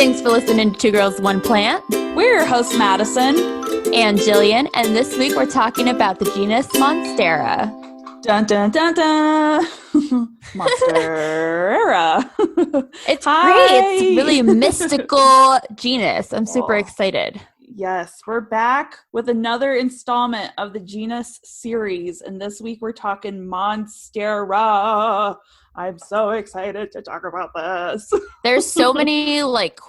Thanks for listening to Two Girls, One Plant. We're your hosts, Madison and Jillian, and this week we're talking about the genus Monstera. Dun dun dun dun. Monstera. It's great. It's really a mystical genus. I'm super excited. Yes, we're back with another installment of the genus series, and this week we're talking Monstera. I'm so excited to talk about this. There's so many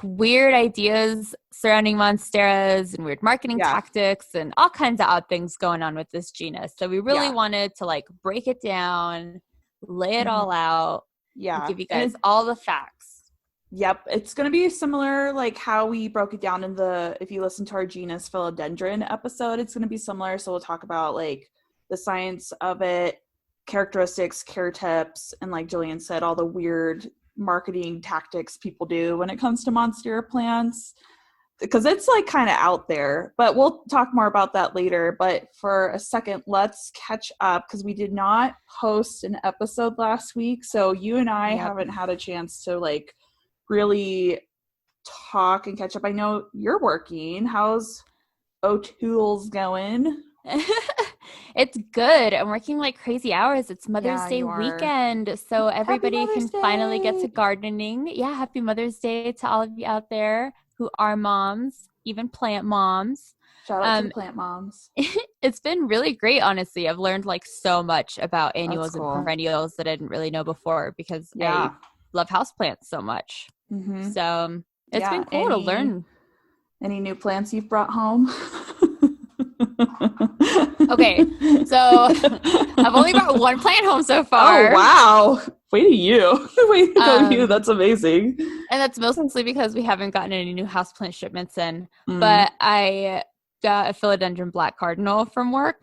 weird ideas surrounding Monsteras and weird marketing tactics and all kinds of odd things going on with this genus. So we really wanted to break it down, lay it all out, and give you guys all the facts. Yep, it's going to be similar how we broke it down in if you listen to our genus Philodendron episode, it's going to be similar. So we'll talk about the science of it, characteristics, care tips, and like Jillian said, all the weird marketing tactics people do when it comes to Monstera plants, because it's kind of out there, but we'll talk more about that later. But for a second, let's catch up because we did not post an episode last week, so you and I haven't had a chance to really talk and catch up. I know you're working. How's O'Toole's going? It's good. I'm working crazy hours. It's Mother's Day weekend, so everybody can finally get to gardening. Yeah, happy Mother's Day to all of you out there who are moms, even plant moms. Shout out to the plant moms. It's been really great, honestly. I've learned so much about annuals and perennials that I didn't really know before because I love houseplants so much. Mm-hmm. So it's been cool to learn. Any new plants you've brought home? Okay, so I've only brought one plant home so far. Oh, wow. Way to you. Way to go you. That's amazing. And that's mostly because we haven't gotten any new houseplant shipments in. But I got a Philodendron black Cardinal from work,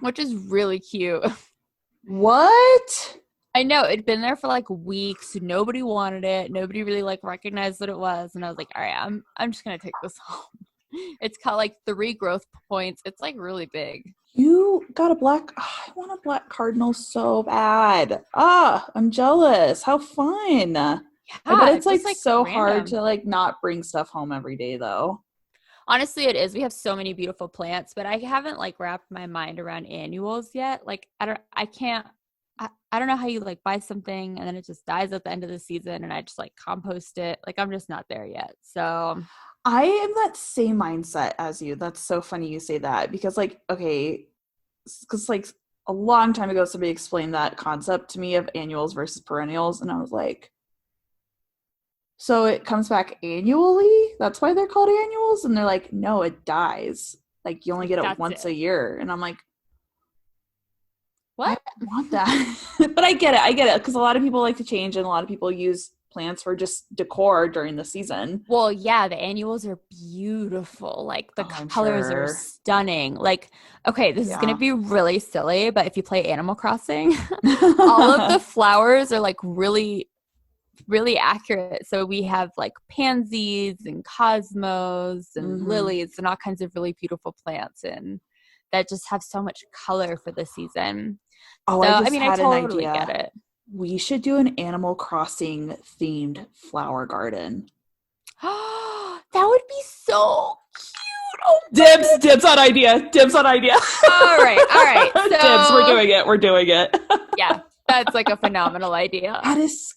which is really cute. What? I know. It'd been there for weeks. Nobody wanted it. Nobody really recognized what it was. And I was like, all right, I'm just going to take this home. It's got 3 growth points. It's really big. You got a black, I want a black Cardinal so bad. I'm jealous. How fun. Yeah, but it's so random. Hard to not bring stuff home every day though. Honestly, it is. We have so many beautiful plants, but I haven't wrapped my mind around annuals yet. I don't know how you buy something and then it just dies at the end of the season and I just compost it. I'm just not there yet. So I am that same mindset as you. That's so funny you say that because because a long time ago somebody explained that concept to me of annuals versus perennials and I was like, so it comes back annually? That's why they're called annuals? And they're like, no, it dies. You only get it once a year. And I'm like, what? I want that. But I get it because a lot of people like to change and a lot of people use plants for just decor during the season. Well, yeah, the annuals are beautiful. The colors are stunning. Okay, this is going to be really silly, but if you play Animal Crossing, all of the flowers are really, really accurate. So we have pansies and cosmos and lilies and all kinds of really beautiful plants and that just have so much color for the season. Oh, so, I totally an idea. Get it. We should do an Animal Crossing themed flower garden. That would be so cute. Oh, dibs on idea. All right. So, dibs, we're doing it. Yeah, that's a phenomenal idea. That is.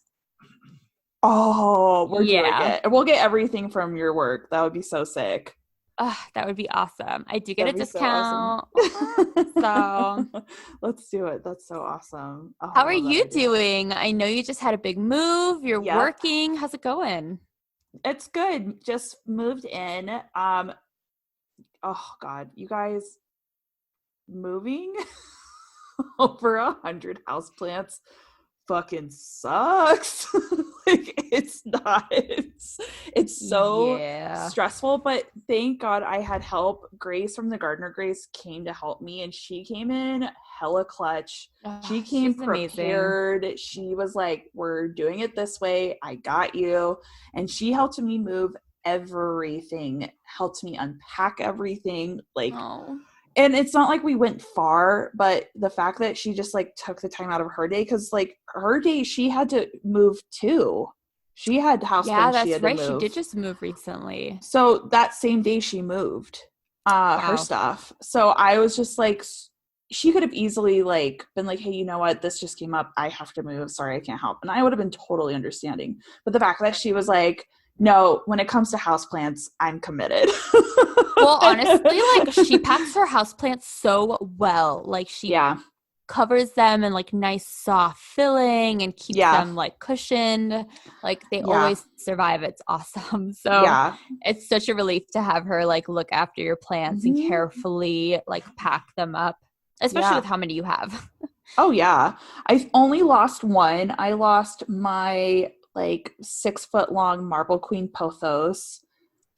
Oh, we're doing it. And we'll get everything from your work. That would be so sick. That would be awesome. I do get a discount. So let's do it. That's so awesome. How are you doing? I know you just had a big move. You're working. How's it going? It's good. Just moved in. Oh God, you guys, moving over 100 houseplants fucking sucks. It's so stressful, but thank God I had help. Grace from the Gardener Grace came to help me and she came in hella clutch. She came prepared. Amazing. She was like, we're doing it this way. I got you. And she helped me move everything, helped me unpack everything. And it's not like we went far, but the fact that she just took the time out of her day, because her day she had to move too. She had houseplants she that's had to right. She move. did just move recently. So that same day she moved her Wow. stuff. So I was just like, she could have easily like been like, hey, you know what? This just came up. I have to move. Sorry, I can't help. And I would have been totally understanding. But the fact that she was like, no, when it comes to houseplants, I'm committed. Well, honestly, like she packs her houseplants so well. Like she covers them in like nice soft filling and keeps them like cushioned. Like they always survive. It's awesome. So it's such a relief to have her like look after your plants and carefully like pack them up, especially with how many you have. Oh yeah. I've only lost one. I lost my like 6-foot long marble queen pothos.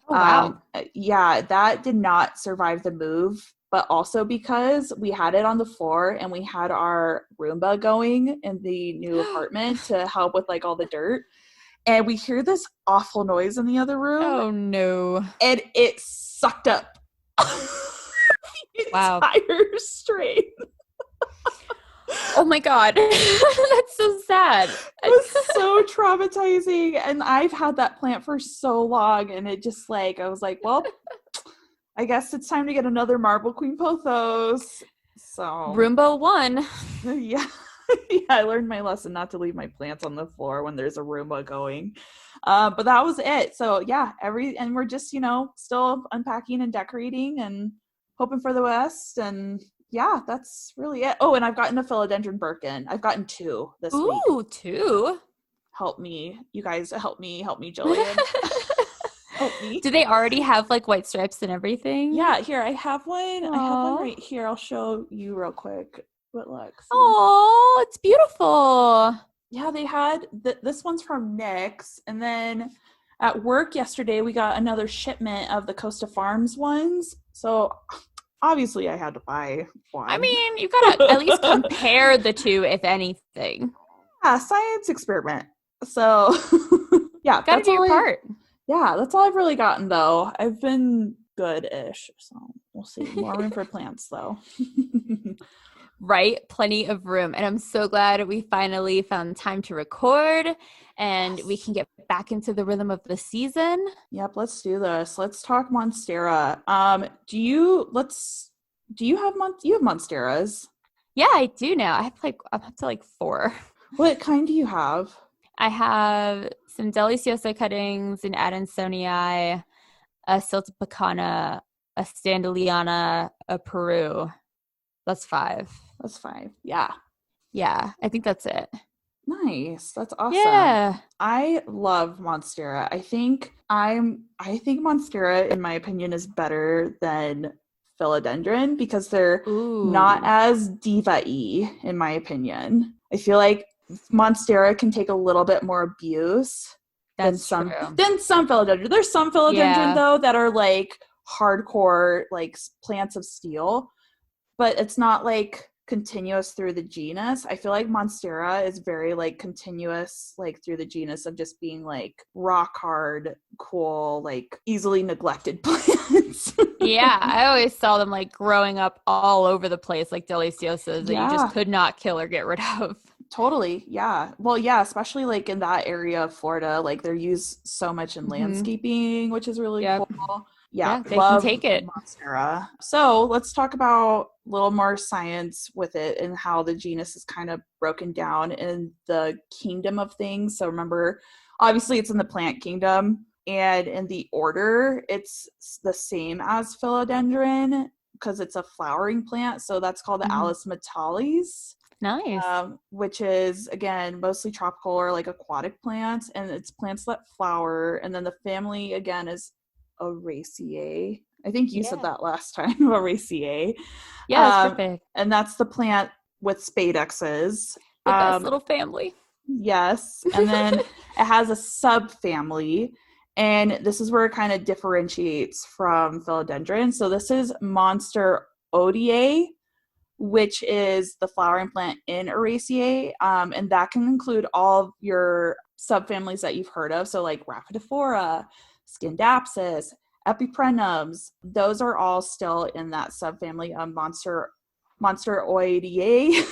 Oh wow. Yeah, that did not survive the move, but also because we had it on the floor and we had our Roomba going in the new apartment to help with like all the dirt. And we hear this awful noise in the other room. Oh no. And it sucked up the entire strain. Oh my God. That's so sad. It was so traumatizing. And I've had that plant for so long. And it just like, I was like, well, I guess it's time to get another marble queen pothos. So Roomba 1. Yeah. I learned my lesson not to leave my plants on the floor when there's a Roomba going. But that was it. So yeah, and we're just, still unpacking and decorating and hoping for the best. And yeah, that's really it. Oh, and I've gotten a philodendron Birkin. I've gotten 2 this week. Ooh, 2. Help me. You guys help me, Jillian. Help me. Do they already have like white stripes and everything? Yeah, here, I have one. Aww. I have one right here. I'll show you real quick. But look. Oh, it's beautiful. Yeah, they had this one's from NYX, and then at work yesterday we got another shipment of the Costa Farms ones. So obviously I had to buy one. I mean, you gotta at least compare the 2, if anything. Yeah, science experiment. So yeah, gotta do your part. Yeah, that's all I've really gotten though. I've been good-ish, so we'll see. More room for plants though. Right? Plenty of room. And I'm so glad we finally found time to record and we can get back into the rhythm of the season. Yep, let's do this. Let's talk Monstera. You have Monsteras? Yeah, I do now. I have I'm up to like 4. What kind do you have? I have some Deliciosa cuttings, an Adansonii, a Siltepecana, a Standeliana, a Peru. That's 5. That's 5. Yeah. Yeah, I think that's it. Nice. That's awesome. Yeah. I love Monstera. I think Monstera, in my opinion, is better than Philodendron because they're not as diva-y, in my opinion. I feel like Monstera can take a little bit more abuse than some Philodendron. There's some Philodendron though that are like hardcore like plants of steel, but it's not like continuous through the genus. I feel like Monstera is very like continuous like through the genus of just being like rock hard, cool, like easily neglected plants. Yeah, I always saw them like growing up all over the place like Deliciosas that you just could not kill or get rid of. Totally. Yeah. Well, yeah, especially like in that area of Florida, like they're used so much in landscaping, which is really cool. Yeah, they can take it. Monstera. So let's talk about a little more science with it and how the genus is kind of broken down in the kingdom of things. So remember, obviously it's in the plant kingdom, and in the order, it's the same as Philodendron because it's a flowering plant. So that's called the Alismatales. Nice. Which is, again, mostly tropical or like aquatic plants, and it's plants that flower. And then the family, again, is Araceae. I think you said that last time, Araceae. Yeah, that's perfect. And that's the plant with spadexes. The best little family. Yes. And then it has a subfamily, and this is where it kind of differentiates from Philodendron. So this is Monstera, which is the flowering plant in Araceae, and that can include all of your subfamilies that you've heard of. So like Rhaphidophora, Scindapsus, Epiprenums, those are all still in that subfamily of Monsteroideae.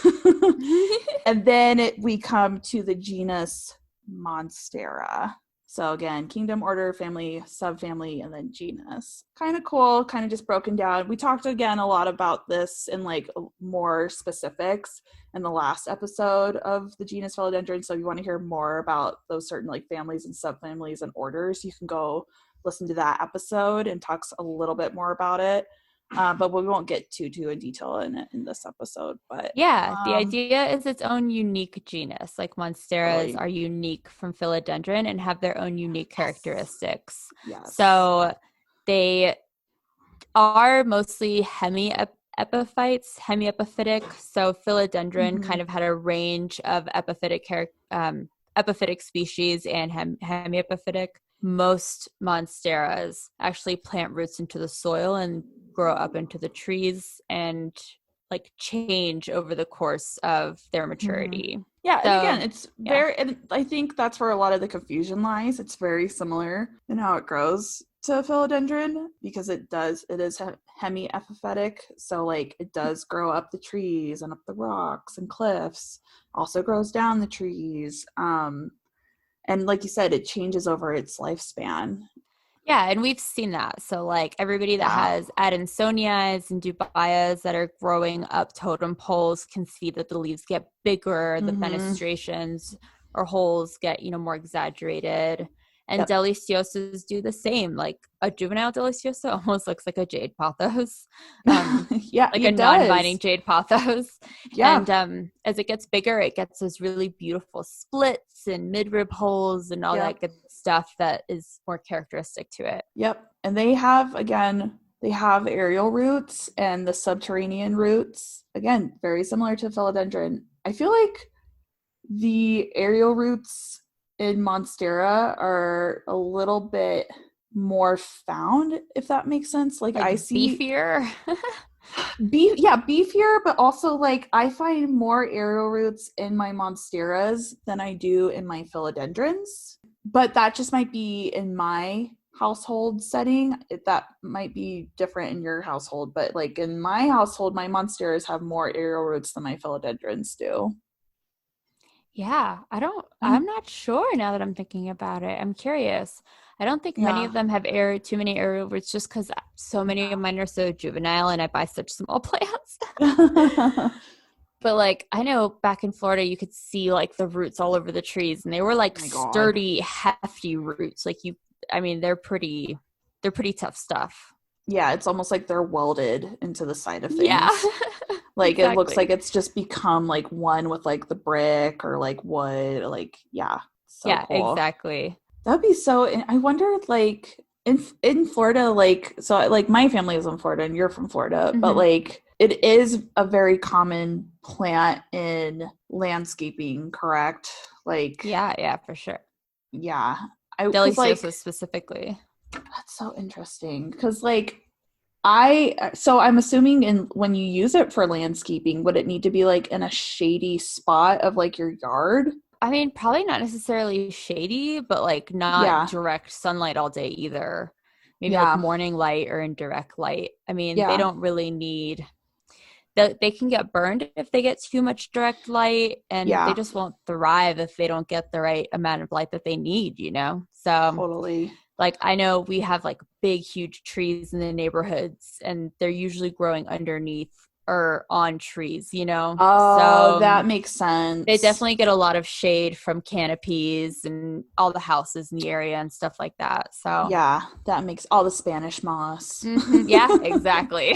And then we come to the genus Monstera. So again, kingdom, order, family, subfamily, and then genus. Kind of cool, kind of just broken down. We talked again a lot about this in like more specifics in the last episode of the genus Philodendron. So if you want to hear more about those certain like families and subfamilies and orders, you can go listen to that episode and talks a little bit more about it. But we won't get too in detail in this episode. But yeah, the idea is its own unique genus. Like Monsteras are unique from Philodendron and have their own unique characteristics. Yes. So they are mostly hemiepiphytic. So Philodendron kind of had a range of epiphytic species and hemiepiphytic. Most Monsteras actually plant roots into the soil and grow up into the trees and like change over the course of their maturity. Yeah, so, and again, it's very, and I think that's where a lot of the confusion lies. It's very similar in how it grows to Philodendron because it is hemiepiphytic. So like it does grow up the trees and up the rocks and cliffs, also grows down the trees. And like you said, it changes over its lifespan. Yeah, and we've seen that. So like everybody that has Adansonias and Dubaias that are growing up totem poles can see that the leaves get bigger, the fenestrations or holes get, more exaggerated. And Deliciosas do the same. Like a juvenile Deliciosa almost looks like a jade pothos. Like a non-binding jade pothos. Yeah. And as it gets bigger, it gets those really beautiful splits and mid-rib holes and all that good stuff that is more characteristic to it. Yep. And they have aerial roots and the subterranean roots. Again, very similar to Philodendron. I feel like the aerial roots in Monstera are a little bit more found, if that makes sense. Like I see beefier. beefier, but also like I find more aerial roots in my Monsteras than I do in my Philodendrons. But that just might be in my household setting. That might be different in your household, but like in my household, my Monsteras have more aerial roots than my Philodendrons do. Yeah, I'm not sure now that I'm thinking about it. I'm curious. I don't think many of them have too many aerial roots just because so many of mine are so juvenile and I buy such small plants. But like, I know back in Florida, you could see like the roots all over the trees and they were like sturdy, hefty roots. Like they're pretty tough stuff. Yeah, it's almost like they're welded into the side of things. Yeah. Like exactly. It looks like it's just become like one with like the brick or like wood. Like, cool. Exactly. That'd be so. I wonder, like in Florida, like so, like my family is in Florida and you're from Florida, but like it is a very common plant in landscaping, correct? Like, yeah, for sure. Yeah, Deliciosa specifically. That's so interesting because like I'm assuming when you use it for landscaping, would it need to be like in a shady spot of like your yard? I mean, probably not necessarily shady, but like not direct sunlight all day either. Maybe like morning light or indirect light. I mean, they don't really need they can get burned if they get too much direct light, and they just won't thrive if they don't get the right amount of light that they need, So totally. Like I know we have like big, huge trees in the neighborhoods and they're usually growing underneath or on trees, Oh, so that makes sense. They definitely get a lot of shade from canopies and all the houses in the area and stuff like that. So yeah, that makes all the Spanish moss. Yeah, exactly.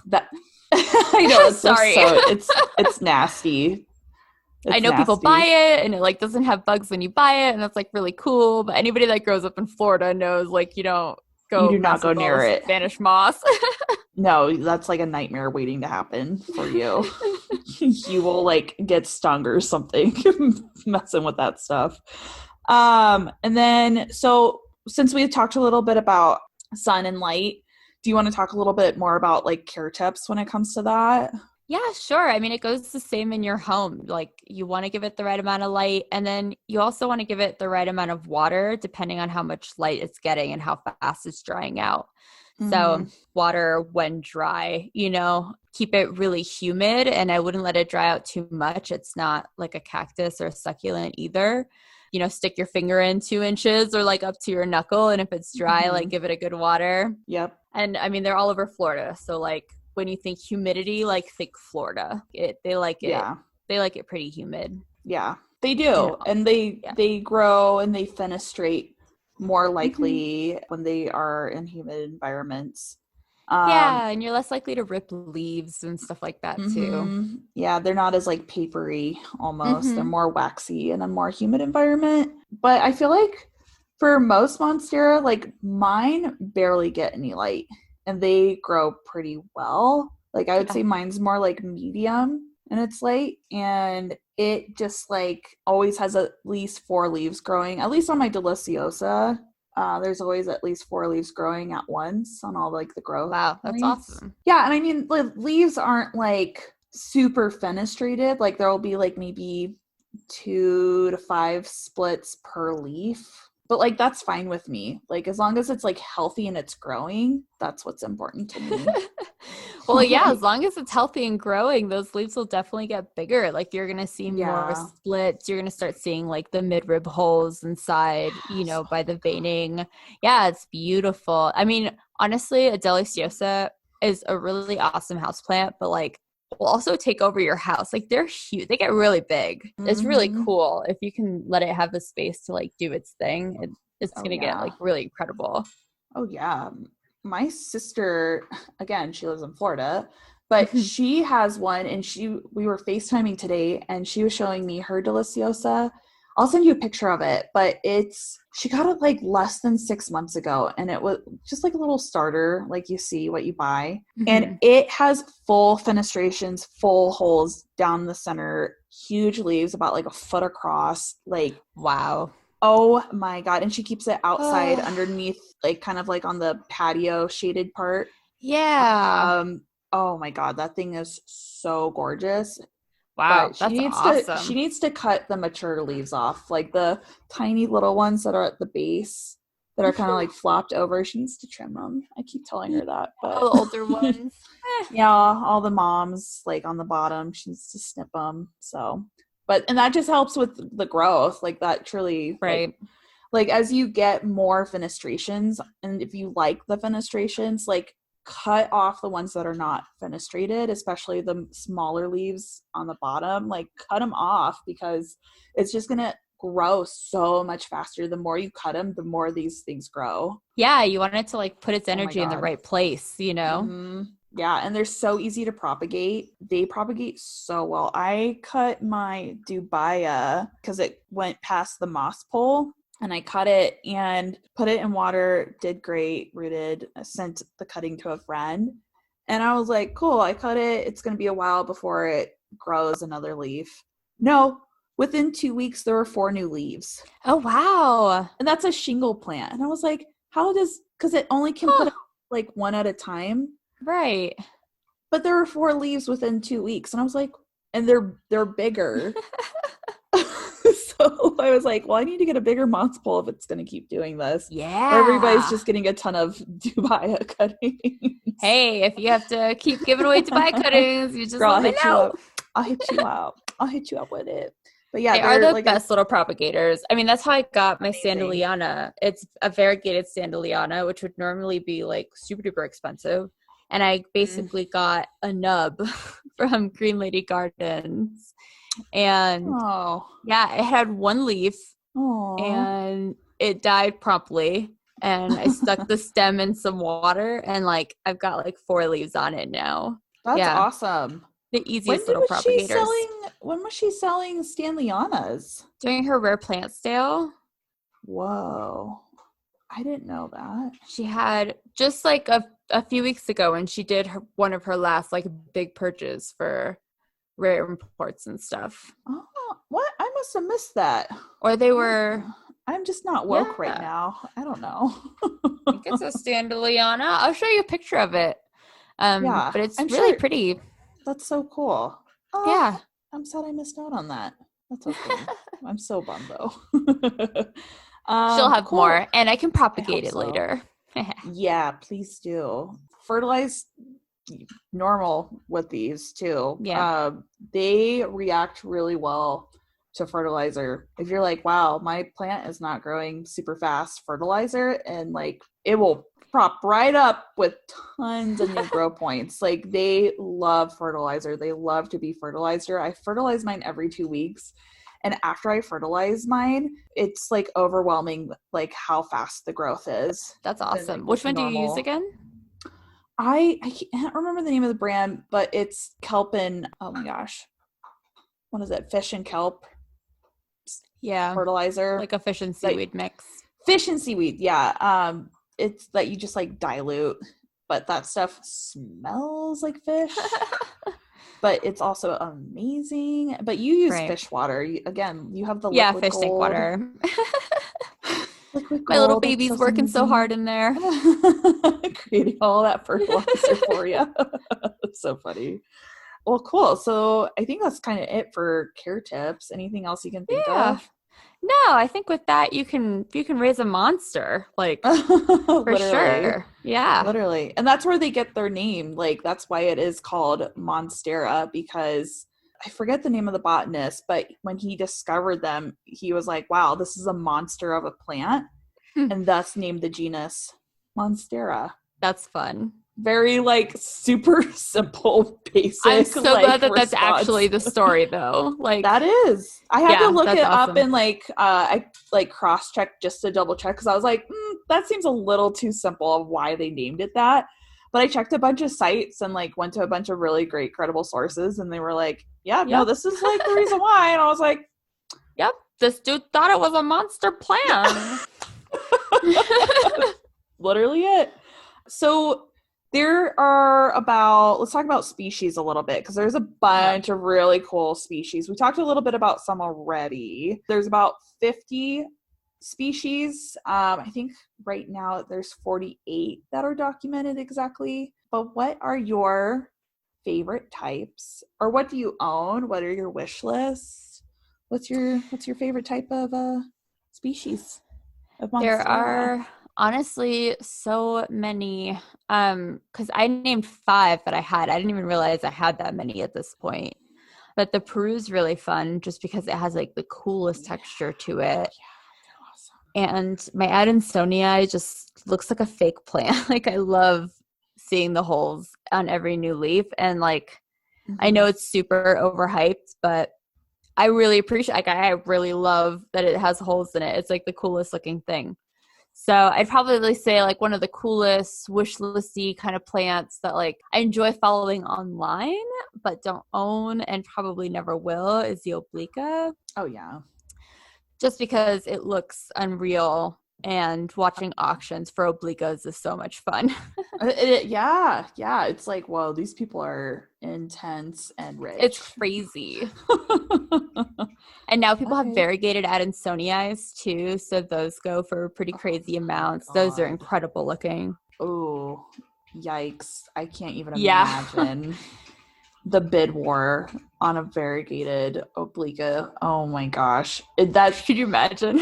That I know. Sorry, it's nasty. I know people buy it and it like doesn't have bugs when you buy it and that's like really cool. But anybody that grows up in Florida knows like you do not go near it. Spanish moss. No, that's like a nightmare waiting to happen for you. You will like get stung or something messing with that stuff. And then so since we've talked a little bit about sun and light, do you want to talk a little bit more about like care tips when it comes to that? Yeah, sure. I mean, it goes the same in your home. Like you want to give it the right amount of light and then you also want to give it the right amount of water depending on how much light it's getting and how fast it's drying out. So water when dry, keep it really humid and I wouldn't let it dry out too much. It's not like a cactus or a succulent either. stick your finger in 2 inches or like up to your knuckle. And if it's dry, like give it a good water. Yep. And I mean, they're all over Florida. So like when you think humidity, like think Florida. They like it. Yeah. They like it pretty humid. Yeah, they do. And they grow and they fenestrate more likely when they are in humid environments. And you're less likely to rip leaves and stuff like that too. Yeah, they're not as like papery almost. They're more waxy in a more humid environment. But I feel like for most Monstera, like mine barely get any light and they grow pretty well. Like I would say mine's more like medium in its light, and it just like always has at least 4 leaves growing, at least on my Deliciosa. There's always at least 4 leaves growing at once on all like the growth. Wow, that's awesome. Yeah, and I mean, leaves aren't like super fenestrated. Like there'll be like maybe 2 to 5 splits per leaf. But like that's fine with me. Like as long as it's like healthy and it's growing, that's what's important to me. Well, yeah, as long as it's healthy and growing, those leaves will definitely get bigger. Like you're going to see more splits. You're going to start seeing like the midrib holes inside, by the veining. Yeah, it's beautiful. I mean, honestly, a Deliciosa is a really awesome houseplant, but like will also take over your house. Like they're huge. They get really big. It's really cool. If you can let it have the space to like do its thing, it's going to get like really incredible. Oh yeah. My sister, again, she lives in Florida, but she has one, and we were FaceTiming today and she was showing me her Deliciosa. I'll send you a picture of it, but she got it like less than 6 months ago, and it was just like a little starter, like you see what you buy. And it has full fenestrations, full holes down the center, huge leaves about like a foot across. Like, wow. Oh my God. And she keeps it outside underneath, like kind of like on the patio shaded part. Yeah. Oh my God. That thing is so gorgeous. Wow. But she needs to cut the mature leaves off, like the tiny little ones that are at the base that are kind of like flopped over. She needs to trim them. I keep telling her that. But all the older ones. Yeah. All the moms like on the bottom, she needs to snip them. So. And that just helps with the growth, like that truly, right? Like as you get more fenestrations, and if you like the fenestrations, like cut off the ones that are not fenestrated, especially the smaller leaves on the bottom. Like cut them off, because it's just gonna grow so much faster. The more you cut them, the more these things grow. Yeah, you want it to like put its energy in the right place, Yeah, and they're so easy to propagate. They propagate so well. I cut my Dubaya because it went past the moss pole, and I cut it and put it in water, did great, rooted, sent the cutting to a friend. And I was like, cool, I cut it. It's going to be a while before it grows another leaf. No, within 2 weeks, there were 4 new leaves. Oh, wow. And that's a shingle plant. And I was like, because it only can put like 1 at a time. Right. But there were 4 leaves within 2 weeks. And I was like, and they're bigger. So I was like, well, I need to get a bigger moss pole if it's going to keep doing this. Yeah. Or everybody's just getting a ton of Dubaya cuttings. Hey, if you have to keep giving away Dubaya cuttings, you just let me know. I'll hit you up. I'll hit you up with it. But yeah, they are the best little propagators. I mean, that's how I got my Sandaliana. It's a variegated Sandaliana, which would normally be like super duper expensive. And I basically got a nub from Green Lady Gardens. And it had 1 leaf and it died promptly. And I stuck the stem in some water, and like I've got like 4 leaves on it now. That's awesome. The easiest little propagators. When was she selling Stanleyanas? During her rare plant sale. Whoa. I didn't know that. She had just like a few weeks ago when she did one of her last like big purchase for rare imports and stuff. Oh, what? I must have missed that. Or they were... I'm just not woke right now. I don't know. I think it's a Sandaliana. I'll show you a picture of it. But it's really pretty. That's so cool. Oh, yeah. I'm sad I missed out on that. That's okay. I'm so bummed though. She'll have more, and I can propagate it later. Yeah, please do. Fertilize normal with these too. Yeah. They react really well to fertilizer. If you're like, wow, my plant is not growing super fast, fertilizer, and like it will prop right up with tons of new grow points. Like they love fertilizer. They love to be fertilizer. I fertilize mine every 2 weeks. And after I fertilize mine, it's like overwhelming, like how fast the growth is. That's awesome. Like, which one do you use again? I can't remember the name of the brand, but it's kelp and, oh my gosh, what is it? Fish and kelp. Yeah. Fertilizer. Like a fish and seaweed mix. Fish and seaweed, yeah. It's that you just like dilute, but that stuff smells like fish. But it's also amazing. But you use fish water. You have the liquid fish gold. tank water. Liquid gold. My little baby's working so hard in there. Creating all that fertilizer for you. That's so funny. Well, cool. So I think that's kind of it for care tips. Anything else you can think of? No, I think with that you can raise a monster, like for sure. Yeah. Literally. And that's where they get their name. Like that's why it is called Monstera, because I forget the name of the botanist, but when he discovered them, he was like, wow, this is a monster of a plant, and thus named the genus Monstera. That's fun. Very like super simple, basic. I'm so glad that that's actually the story though. Like that is. I had to look it awesome. up and like I like cross check just to double check, because I was like, that seems a little too simple of why they named it that. But I checked a bunch of sites and like went to a bunch of really great credible sources, and they were like, no, this is like the reason why. And I was like, yep, this dude thought it was a monster plant. Literally it. So there are let's talk about species a little bit, because there's a bunch of really cool species. We talked a little bit about some already. There's about 50 species. I think right now there's 48 that are documented exactly. But what are your favorite types? Or what do you own? What are your wish lists? What's your favorite type of species of Monstera? There are honestly so many, because I named 5 that I didn't even realize I had that many at this point. But the Peru's really fun just because it has like the coolest texture to it. Awesome. And my Adansonii just looks like a fake plant. Like I love seeing the holes on every new leaf, and like I know it's super overhyped, but I really appreciate, like I really love that it has holes in it. It's like the coolest looking thing. So I'd probably say like one of the coolest wish listy kind of plants that like I enjoy following online but don't own and probably never will is the oblique. Oh yeah. Just because it looks unreal, and watching auctions for obliques is so much fun. Yeah. It's like, whoa, these people are intense and rich. It's crazy. And now people have variegated Adansonii too, so those go for pretty crazy amounts. Those are incredible looking. Oh, yikes. I can't even imagine the bid war on a variegated oblique. Oh my gosh. Could you imagine?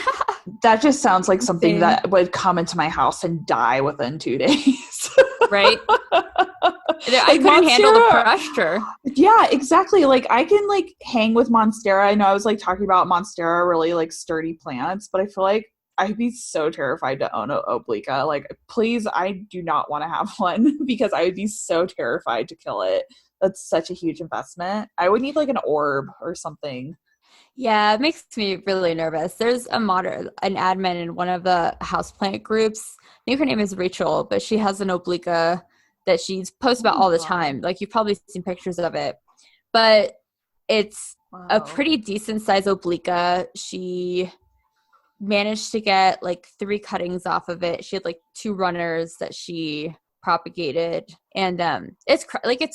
That just sounds like something that would come into my house and die within 2 days. Right? I couldn't handle the pressure. Yeah, exactly. Like I can like hang with Monstera. I know I was like talking about Monstera, really like sturdy plants, but I feel like I'd be so terrified to own an oblique. Like, please, I do not want to have one because I would be so terrified to kill it. That's such a huge investment. I would need like an orb or something. Yeah, it makes me really nervous. There's an admin in one of the houseplant groups. I think her name is Rachel, but she has an oblique that she posts about all the time. Like you've probably seen pictures of it, but it's a pretty decent size oblique. She managed to get like 3 cuttings off of it. She had like 2 runners that she propagated, and it's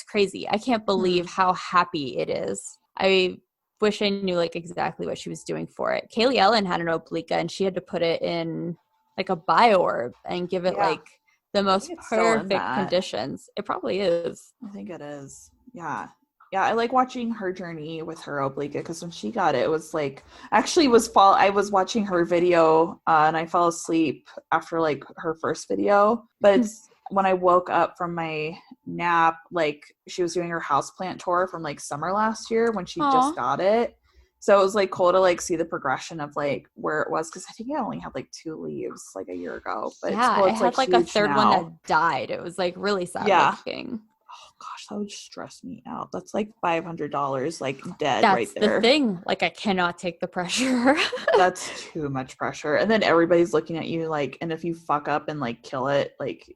crazy. I can't believe how happy it is. I wish I knew like exactly what she was doing for it. Kaylee Ellen had an oblique, and she had to put it in like a bioorb and give it like the most perfect conditions. It probably is. I think it is. Yeah, I like watching her journey with her oblique, because when she got it, it was like I was watching her video and I fell asleep after like her first video, but it's when I woke up from my nap, like she was doing her houseplant tour from like summer last year when she just got it. So it was like cool to like see the progression of like where it was, because I think I only had like 2 leaves like a year ago. But it's cool. I It's like had like a huge third one now. that died. It was like really sad Yeah. looking. Oh gosh, that would stress me out. That's like $500 like dead right That's there. the thing. Like I cannot take the pressure. That's too much pressure. And then everybody's looking at you like, and if you fuck up and like kill it, like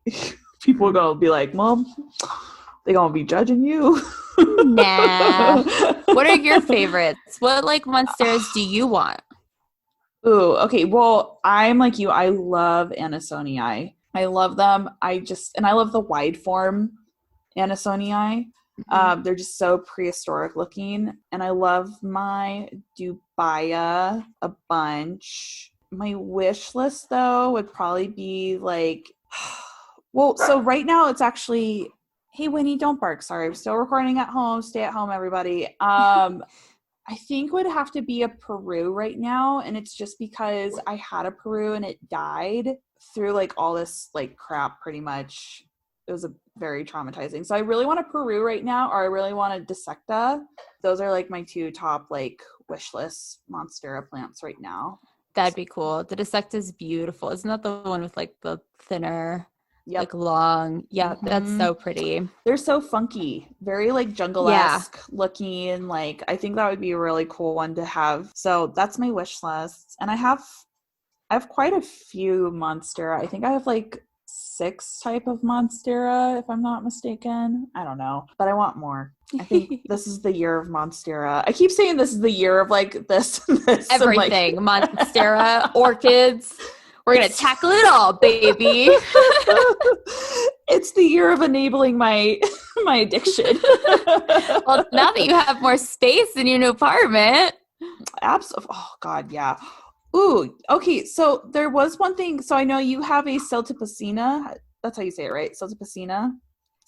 people are gonna be like, Mom, they gonna be judging you. Nah. What are your favorites? What like Monsteras do you want? Ooh, okay. Well, I'm like you. I love Anisonii. I love them. And I love the wide form Anisonii. Mm-hmm. They're just so prehistoric looking. And I love my Dubaya a bunch. My wish list, though, would probably be like, well, so right now it's actually, hey, Winnie, don't bark. Sorry, I'm still recording at home. Stay at home, everybody. I think would have to be a Peru right now, and it's just because I had a Peru and it died through like all this like crap pretty much. It was a very traumatizing. So I really want a Peru right now, or I really want a Dissecta. Those are like my 2 top like wish list Monstera plants right now. That'd be cool. The Dissect is beautiful. Isn't that the one with like the thinner, like long? Yeah, that's so pretty. They're so funky, very like jungle-esque looking. Like I think that would be a really cool one to have. So that's my wish list. And I have quite a few Monstera. I think I have like 6 type of Monstera, if I'm not mistaken. I don't know, but I want more. I think this is the year of Monstera. I keep saying this is the year of like this everything. Like, Monstera, orchids. We're going to tackle it all, baby. It's the year of enabling my addiction. Well, now that you have more space in your new apartment. Absolutely. Oh, God, yeah. Ooh, okay. So there was one thing. So I know you have a Celtipacina. That's how you say it, right? Celtipacina?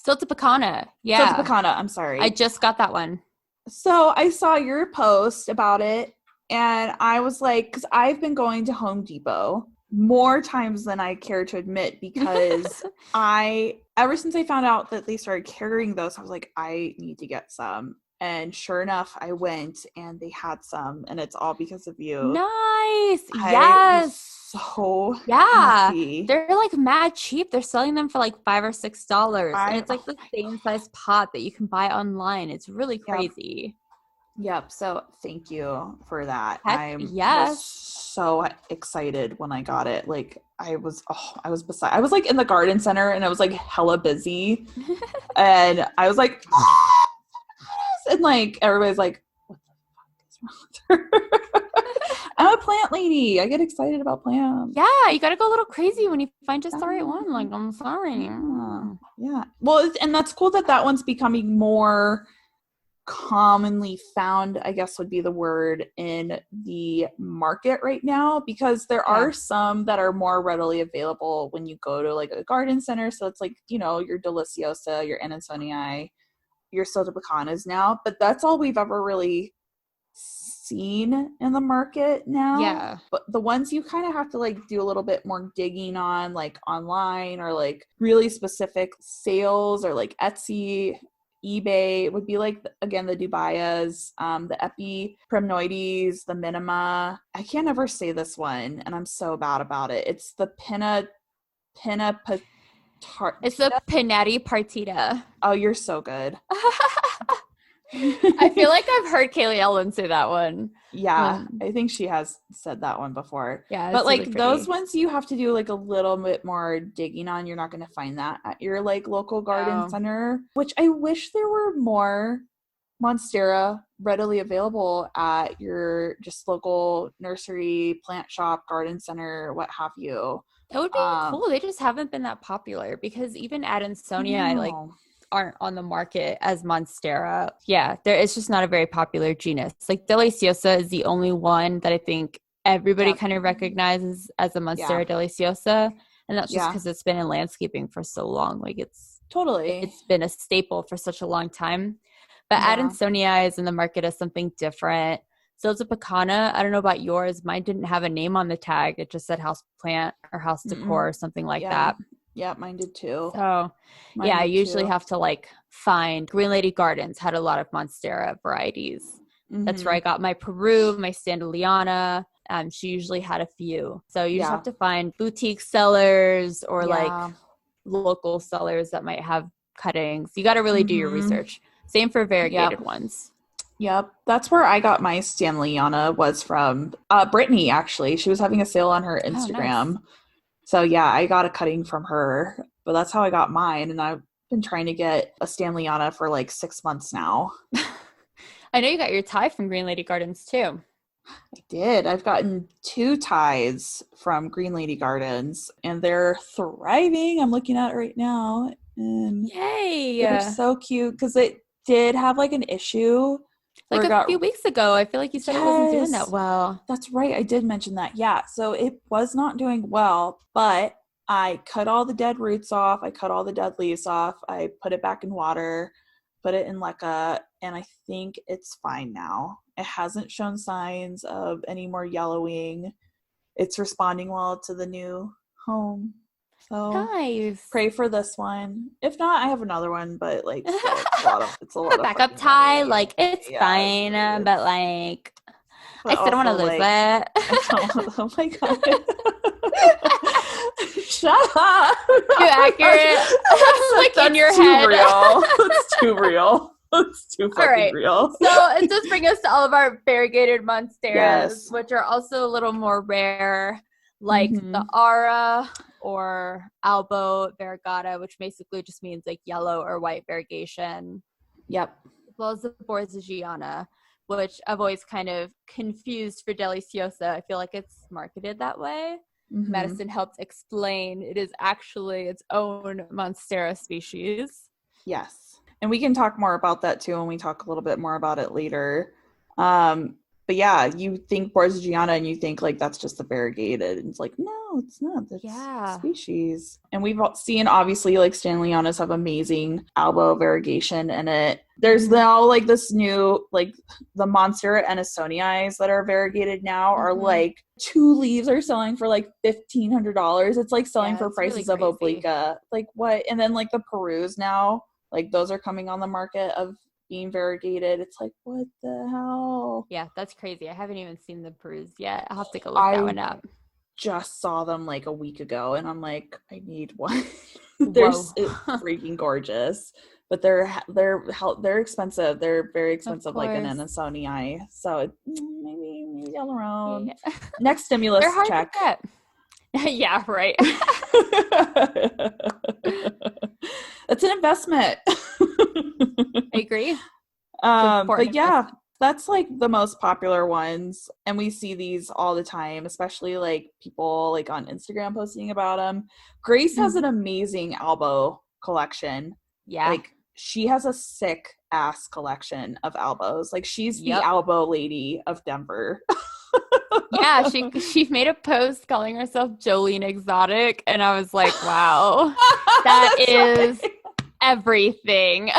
Celtipacana. Yeah. Celtipacana. I'm sorry. I just got that one. So I saw your post about it, and I was like, because I've been going to Home Depot more times than I care to admit, because ever since I found out that they started carrying those, I was like, I need to get some. And sure enough, I went and they had some, and it's all because of you. Nice. Yes. So happy. They're like mad cheap. They're selling them for like $5 or $6. And it's like the same size pot that you can buy online. It's really crazy. Yep. So thank you for that. I was so excited when I got it. Like I was like in the garden center, and I was like hella busy. And I was like, and like everybody's like, what the fuck is wrong with her? I'm a plant lady. I get excited about plants. Yeah, you gotta go a little crazy when you find just the right one. Like, I'm sorry. Yeah. Well, and that's cool that one's becoming more commonly found, I guess would be the word, in the market right now, because there are some that are more readily available when you go to like a garden center. So it's like, you know, your Deliciosa, your Anisonii, your Celtipacanas now, but that's all we've ever really seen in the market now. Yeah. But the ones you kind of have to like do a little bit more digging on, like online or like really specific sales or like Etsy, eBay, would be like, again, the Dubayas, the Epiprimnoides, the Minima. I can't ever say this one, and I'm so bad about it. It's the It's the Pinetti partita. Oh, you're so good. I feel like I've heard Kaylee Ellen say that one. Yeah, I think she has said that one before. Yeah, but like really those ones you have to do like a little bit more digging on. You're not going to find that at your like local garden center, which I wish there were more Monstera readily available at your just local nursery, plant shop, garden center, what have you. That would be cool. They just haven't been that popular, because even Adansonia like aren't on the market as Monstera. Yeah, it's just not a very popular genus. Like Deliciosa is the only one that I think everybody kind of recognizes as a Monstera Deliciosa, and that's just because it's been in landscaping for so long. Like it's been a staple for such a long time. But Adansonia is in the market as something different. Celtipacana, I don't know about yours. Mine didn't have a name on the tag. It just said house plant or house decor or something like that. Yeah, mine did too. So, I usually have to like find. Green Lady Gardens had a lot of Monstera varieties. That's where I got my Peru, my Standeliana. She usually had a few. So you just have to find boutique sellers or like local sellers that might have cuttings. You got to really do your research. Same for variegated ones. Yep. That's where I got my Standeliana, was from Brittany, actually. She was having a sale on her Instagram. Nice. So yeah, I got a cutting from her, but that's how I got mine. And I've been trying to get a Standeliana for like 6 months now. I know you got your tie from Green Lady Gardens too. I did. I've gotten 2 ties from Green Lady Gardens, and they're thriving. I'm looking at it right now. And yay! They're so cute, because it did have like an issue. Like a few weeks ago, I feel like you said it wasn't doing that well. That's right. I did mention that. Yeah. So it was not doing well, but I cut all the dead roots off. I cut all the dead leaves off. I put it back in water, put it in leca, and I think it's fine now. It hasn't shown signs of any more yellowing. It's responding well to the new home. So nice. Pray for this one. If not, I have another one, but like it's a lot of backup tie. Money. Like it's fine, but like I still don't want to lose it. Oh my god. Shut up. Too accurate. Like in your head. Real. It's too real. It's too fucking real. So it does bring us to all of our variegated monsteras, which are also a little more rare, like the Ara or Albo variegata, which basically just means like yellow or white variegation. Yep. As well as the Borsigiana, which I've always kind of confused for Deliciosa. I feel like it's marketed that way. Madison helped explain it is actually its own Monstera species. Yes. And we can talk more about that too when we talk a little bit more about it later. But yeah, you think Borsigiana and you think like that's just the variegated. And it's like, no, it's not. That's species. And we've seen obviously like Standelianas have amazing albo variegation in it. There's now like this new, like the Monstera Ennisonii that are variegated now are like 2 leaves are selling for like $1,500. It's like selling for prices really of Oblique. Like what? And then like the Perus now, like those are coming on the market of being variegated. It's like, what the hell? Yeah, that's crazy. I haven't even seen the Perus yet. I'll have to go look that one up. Just saw them like a week ago, and I'm like, I need one. It's freaking gorgeous, but they're expensive. They're very expensive, like an Ennisonii. So maybe down the road. Yeah. Next stimulus check. Yeah, right. It's an investment. I agree. But yeah, that's like the most popular ones, and we see these all the time, especially like people like on Instagram posting about them. Grace has an amazing albo collection. Yeah, like she has a sick ass collection of albos. Like she's the albo lady of Denver. Yeah, she made a post calling herself Jolene Exotic, and I was like, wow, that is everything.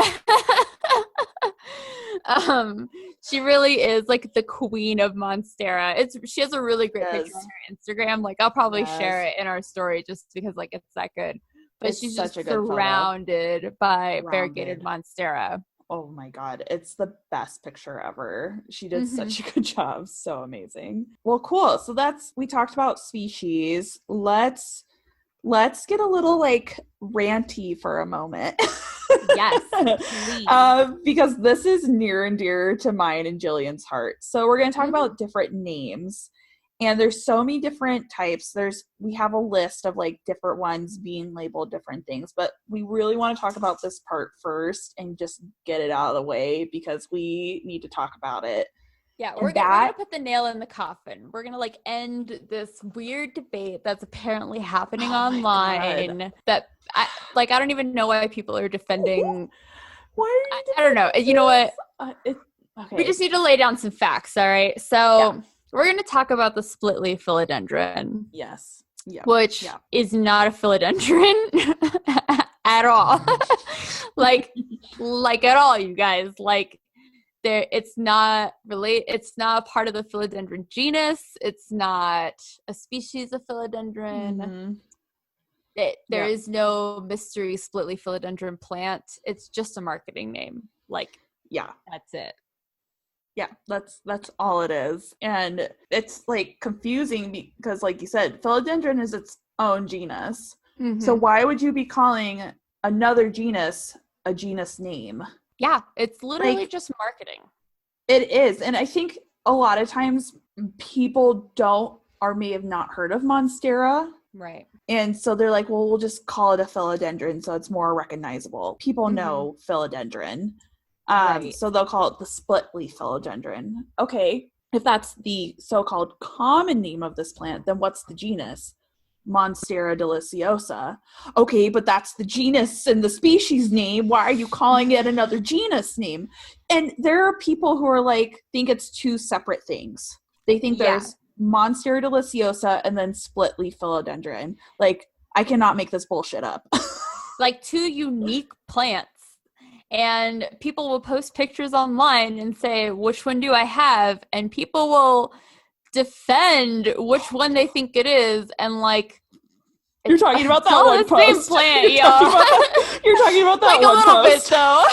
She really is like the queen of Monstera. She has a really great picture on her Instagram. Like I'll probably share it in our story just because like it's that good. But she's just surrounded by variegated Monstera. Oh my god, it's the best picture ever. She did such a good job. So amazing. Well, cool. So we talked about species. Let's get a little like ranty for a moment. Yes, please. Because this is near and dear to mine and Jillian's heart. So we're going to talk about different names. And there's so many different types. We have a list of like different ones being labeled different things, but we really want to talk about this part first and just get it out of the way because we need to talk about it. Yeah, we're gonna put the nail in the coffin. We're gonna like end this weird debate that's apparently happening online. That I don't even know why people are defending. Why? I don't know. You know what? We just need to lay down some facts. All right. So we're gonna talk about the split leaf philodendron. Yes. Yeah. Which is not a philodendron at all. like at all, you guys. Like. It's not a part of the philodendron genus. It's not a species of philodendron. There is no mystery split leaf philodendron plant. It's just a marketing name. Like, that's it. Yeah, that's all it is. And it's like confusing because like you said, philodendron is its own genus. Mm-hmm. So why would you be calling another genus a genus name? Yeah, it's literally like, just marketing. It is. And I think a lot of times people don't or may have not heard of Monstera. Right. And so they're like, well, we'll just call it a philodendron so it's more recognizable. People know philodendron. Right. So they'll call it the split leaf philodendron. Okay, if that's the so-called common name of this plant, then what's the genus? Monstera deliciosa. Okay, but that's the genus and the species name. Why are you calling it another genus name? And there are people who are like, think it's two separate things. They think there's Monstera deliciosa and then split leaf philodendron. Like, I cannot make this bullshit up. Like two unique plants. And people will post pictures online and say, which one do I have? And people will defend which one they think it is. And like, you're talking about that one post. Same plant, you're talking about that like one post. Like a little post. bit, though.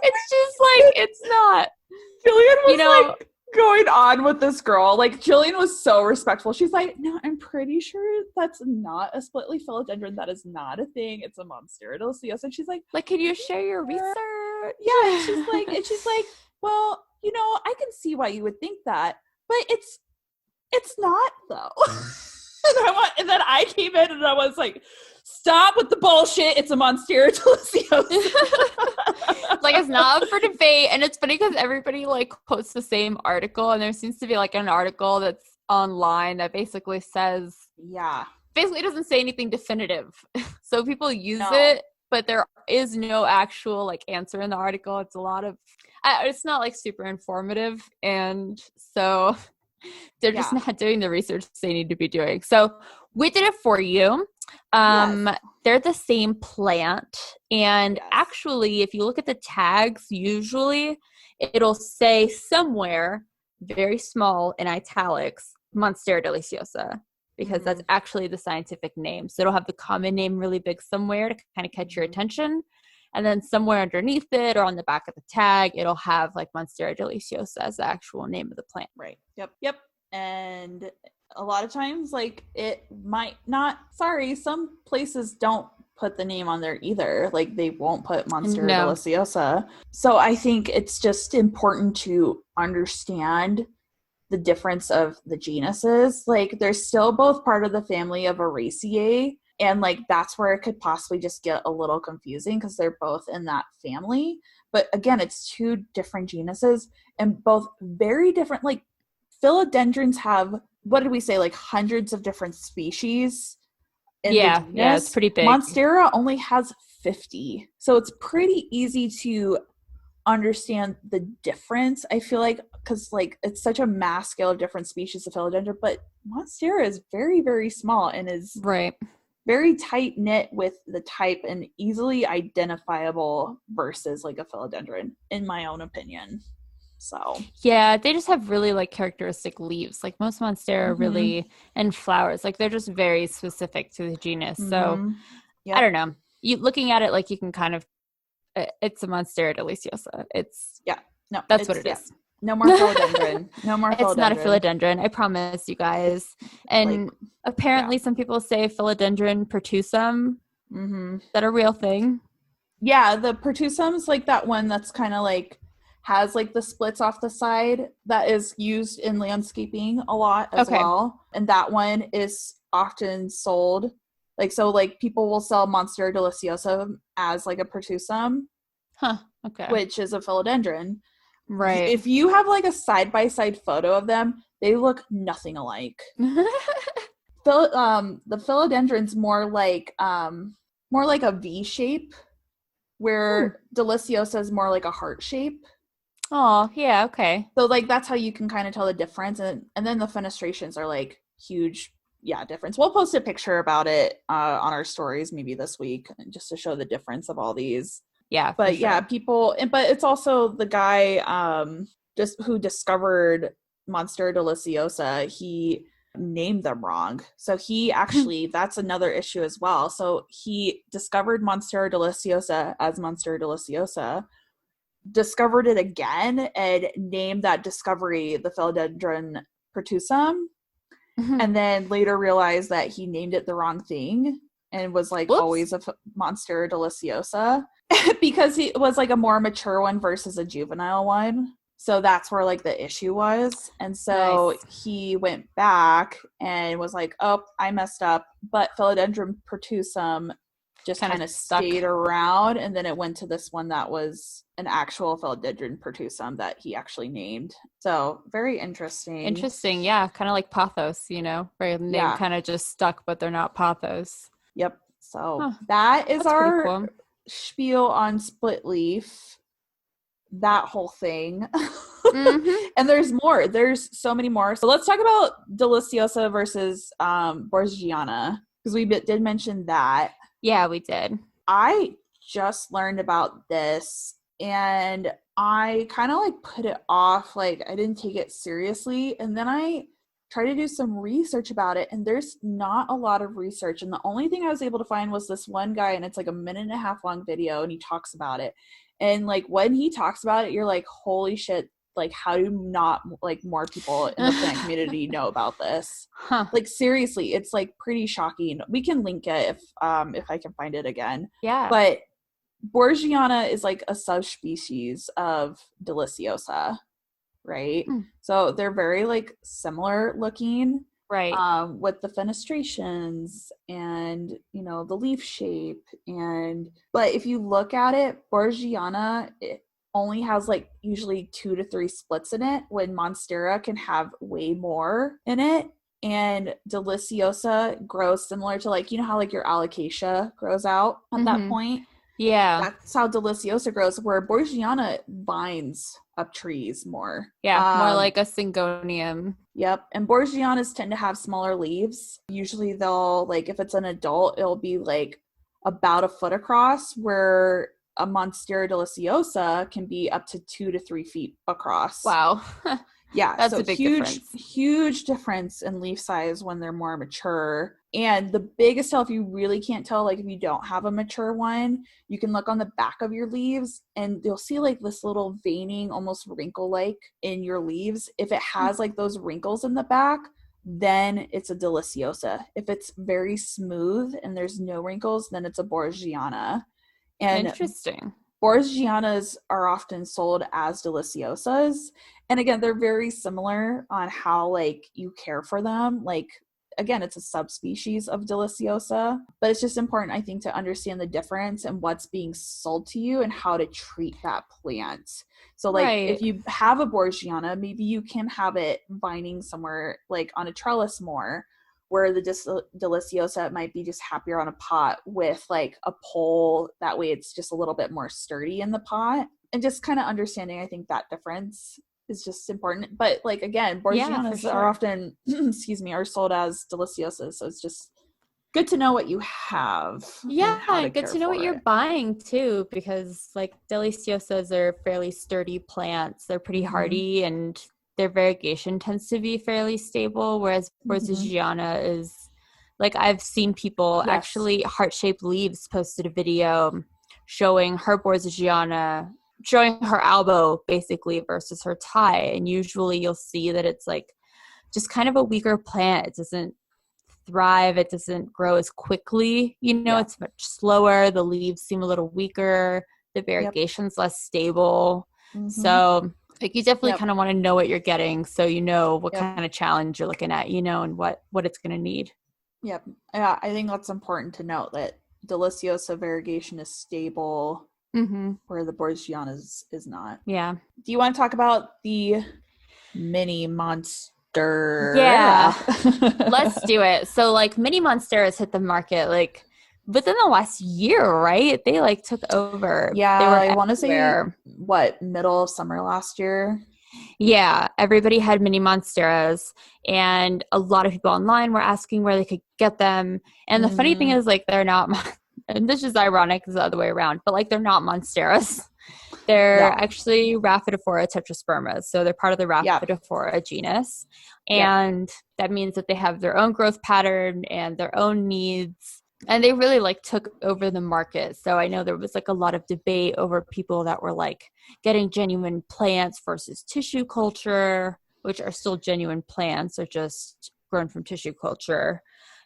It's just like, it's not. Jillian was like going on with this girl. Like, Jillian was so respectful. She's like, no, I'm pretty sure that's not a split leaf philodendron. That is not a thing. It's a Monstera deliciosa. And she's like, can you share your research? Yeah. And she's like, well, I can see why you would think that, but it's not though. And then I came in and I was like, stop with the bullshit. It's a Monstera deliciosa. Like, it's not up for debate. And it's funny because everybody like quotes the same article, and there seems to be like an article that's online that basically says, basically it doesn't say anything definitive. So people use it, but there is no actual like answer in the article. It's a lot of, it's not like super informative. And so they're just not doing the research they need to be doing. So we did it for you. They're the same plant. And actually, if you look at the tags, usually it'll say somewhere very small in italics, Monstera deliciosa, because that's actually the scientific name. So it'll have the common name really big somewhere to kind of catch your attention. And then somewhere underneath it or on the back of the tag, it'll have like Monstera deliciosa as the actual name of the plant. Right. Yep. And a lot of times, like, it might not, some places don't put the name on there either. Like, they won't put Monstera deliciosa. So I think it's just important to understand the difference of the genuses. Like, they're still both part of the family of Araceae. And like, that's where it could possibly just get a little confusing because they're both in that family. But again, it's two different genuses and both very different. Like, philodendrons have, what did we say, like hundreds of different species in the genus. Yeah, it's pretty big. Monstera only has 50. So it's pretty easy to understand the difference, I feel like, because like it's such a mass scale of different species of philodendron, but Monstera is very, very small and is very tight knit with the type and easily identifiable versus like a philodendron, in my own opinion. So yeah, they just have really like characteristic leaves. Like most Monstera really, and flowers, like they're just very specific to the genus. So I don't know. You looking at it, like you can kind of, it's a Monstera deliciosa. It's that's what it is. No more philodendron. No more philodendron. It's not a philodendron, I promise you guys. And like, apparently some people say Philodendron Pertusum. Is that a real thing? Yeah, the Pertusum's like that one that's kind of like has like the splits off the side that is used in landscaping a lot as well. And that one is often sold. Like, so like people will sell Monstera deliciosa as like a Pertusum. Which is a philodendron. Right. If you have like a side-by-side photo of them, they look nothing alike. The philodendron's more like a V shape, where deliciosa is more like a heart shape. Oh, yeah, okay. So like that's how you can kind of tell the difference, and then the fenestrations are like huge, difference. We'll post a picture about it on our stories maybe this week, just to show the difference of all these. Yeah, but people, but it's also the guy just who discovered Monstera deliciosa. He named them wrong, so he actually that's another issue as well. So he discovered Monstera deliciosa as Monstera deliciosa, discovered it again and named that discovery the Philodendron Pertusum, and then later realized that he named it the wrong thing and was like always a Monstera Deliciosa because he was like a more mature one versus a juvenile one. So that's where like the issue was. And so he went back and was like, oh, I messed up. But Philodendron Pertusum just kind of stayed around. And then it went to this one that was an actual Philodendron Pertusum that he actually named. So very interesting. Interesting. Yeah. Kind of like pothos, you know, where the name kind of just stuck, but they're not pothos. Yep. So that is our spiel on split leaf. That whole thing. And there's more. There's so many more. So let's talk about Deliciosa versus Borsigiana, because we did mention that. Yeah, we did. I just learned about this and I kind of like put it off. Like I didn't take it seriously. And then I tried to do some research about it, and there's not a lot of research. And the only thing I was able to find was this one guy, and it's like a 1.5 minute long video, and he talks about it. And like when he talks about it, you're like, holy shit, like how do not like more people in the plant community know about this? Like seriously, it's like pretty shocking. We can link it if I can find it again. Yeah. But Borsigiana is like a subspecies of Deliciosa, right? So they're very like similar looking. Right. With the fenestrations and, you know, the leaf shape. But if you look at it, Borsigiana, it only has like usually 2 to 3 splits in it, when Monstera can have way more in it. And Deliciosa grows similar to like, you know how like your alocasia grows out at that point? Yeah. That's how Deliciosa grows, where Borsigiana binds up trees more. Yeah, more like a syngonium. Yep. And Borsigianas tend to have smaller leaves. Usually they'll, like, if it's an adult, it'll be like about a foot across, where a Monstera Deliciosa can be up to 2 to 3 feet across. Wow. Yeah. That's so a big difference. Huge difference in leaf size when they're more mature. And the biggest tell, if you really can't tell, like if you don't have a mature one, you can look on the back of your leaves and you'll see like this little veining, almost wrinkle-like in your leaves. If it has like those wrinkles in the back, then it's a Deliciosa. If it's very smooth and there's no wrinkles, then it's a Borsigiana. And interesting. Borsigianas are often sold as Deliciosas. And again, they're very similar on how like you care for them. Like, again, it's a subspecies of Deliciosa, but it's just important, I think, to understand the difference and what's being sold to you and how to treat that plant. So like if you have a Borsigiana, maybe you can have it vining somewhere like on a trellis more, where the Deliciosa might be just happier on a pot with like a pole. That way it's just a little bit more sturdy in the pot. And just kind of understanding, I think, that difference is just important. But like, again, Borsigianas are often, are sold as Deliciosas. So it's just good to know what you have. Yeah, good to know what you're buying too, because like Deliciosas are fairly sturdy plants. They're pretty hardy and their variegation tends to be fairly stable, whereas Borsigiana is, like, I've seen people actually heart-shaped leaves posted a video showing her Borsigiana, showing her elbow basically versus her thigh, and usually you'll see that it's like just kind of a weaker plant. It doesn't thrive, it doesn't grow as quickly, you know, it's much slower, the leaves seem a little weaker, the variegation's less stable. So like you definitely kind of want to know what you're getting, so you know what kind of challenge you're looking at, you know, and what it's going to need. Yeah, I think that's important to note, that Deliciosa variegation is stable, where the Borsigiana is not. Yeah. Do you want to talk about the mini monster? Yeah. Let's do it. So like mini monsteras hit the market like within the last year, right? They like took over. Yeah, they were, I want to say, what, middle of summer last year? Yeah, everybody had mini monsteras, and a lot of people online were asking where they could get them. And the funny thing is, like, they're not, and this is ironic, it's the other way around, but like they're not monsteras. They're actually Rhaphidophora tetraspermas. So they're part of the Rhaphidophora genus. And that means that they have their own growth pattern and their own needs. And they really like took over the market. So I know there was like a lot of debate over people that were like getting genuine plants versus tissue culture, which are still genuine plants, are just grown from tissue culture.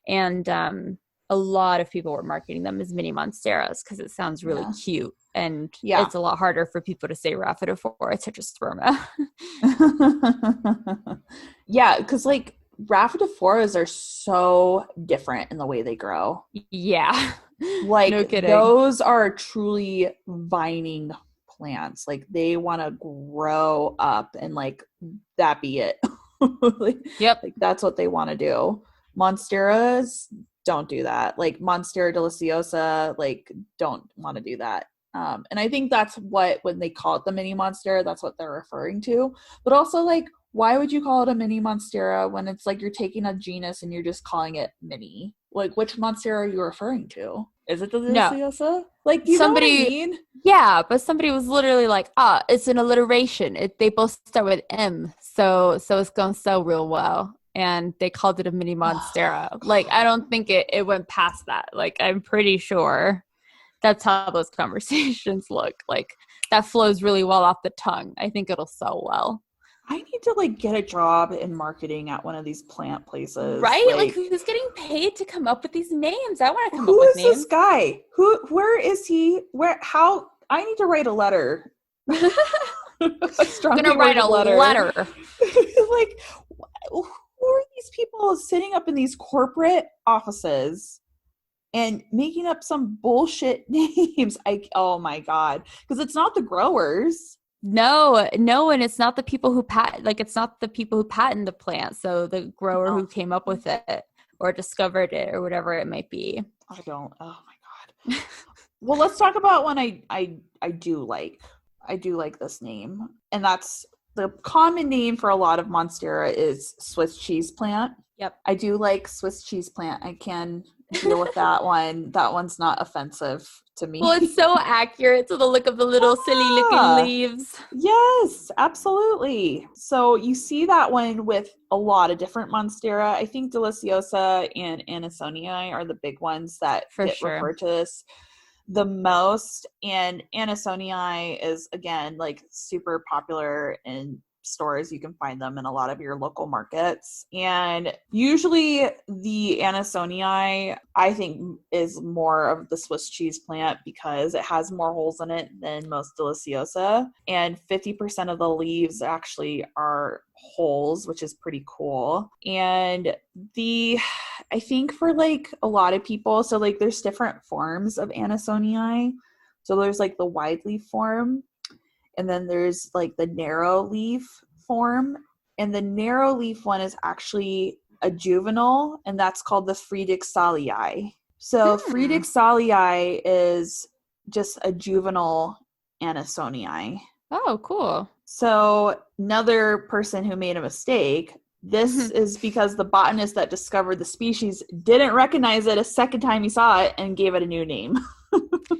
And a lot of people were marketing them as mini monsteras because it sounds really cute. And it's a lot harder for people to say Rhaphidophora tetrasperma. Yeah, because like Rhaphidophoras are so different in the way they grow. Yeah. Like no kidding. Those are truly vining plants. Like they want to grow up and like that be it. Like, yep. Like that's what they want to do. Monsteras don't do that. Like Monstera deliciosa, like don't want to do that. And I think that's what, when they call it the mini monstera, that's what they're referring to. But also, like, why would you call it a mini monstera when it's like you're taking a genus and you're just calling it mini? Like, which monstera are you referring to? Is it the deliciosa? No. Like, you know what I mean? Yeah, but somebody was literally like, it's an alliteration. They both start with M, so it's going to sell real well. And they called it a mini monstera. Like, I don't think it went past that. Like, I'm pretty sure that's how those conversations look. Like, that flows really well off the tongue. I think it'll sell well. I need to like get a job in marketing at one of these plant places. Right? Like who's getting paid to come up with these names? I want to come up with names. Who is this guy? Where is he? How? I need to write a letter. I'm gonna write a letter. Like, who are these people sitting up in these corporate offices and making up some bullshit names? Oh my God. Because it's not the growers. No, and it's not the people who patent the plant. So the grower who came up with it or discovered it or whatever it might be. Oh my God. Well, let's talk about one I do like. I do like this name. And that's the common name for a lot of Monstera is Swiss cheese plant. Yep. I do like Swiss cheese plant. I can deal with that one. That one's not offensive to me. Well, it's so accurate to the look of the little silly looking leaves. Yes, absolutely. So you see that one with a lot of different Monstera. I think Deliciosa and Anisonii are the big ones that referred to this the most. And Anisonii is, again, like super popular in stores. You can find them in a lot of your local markets. And usually the Anisonii, I think, is more of the Swiss cheese plant because it has more holes in it than most Deliciosa. And 50% of the leaves actually are holes, which is pretty cool. And I think for like a lot of people, so like there's different forms of Anisonii. So there's like the wide leaf form, and then there's like the narrow leaf form. And the narrow leaf one is actually a juvenile, and that's called the Friedrichssalii. So Friedrichssalii is just a juvenile Anisonii. Oh, cool. So another person who made a mistake, this is because the botanist that discovered the species didn't recognize it a second time he saw it and gave it a new name.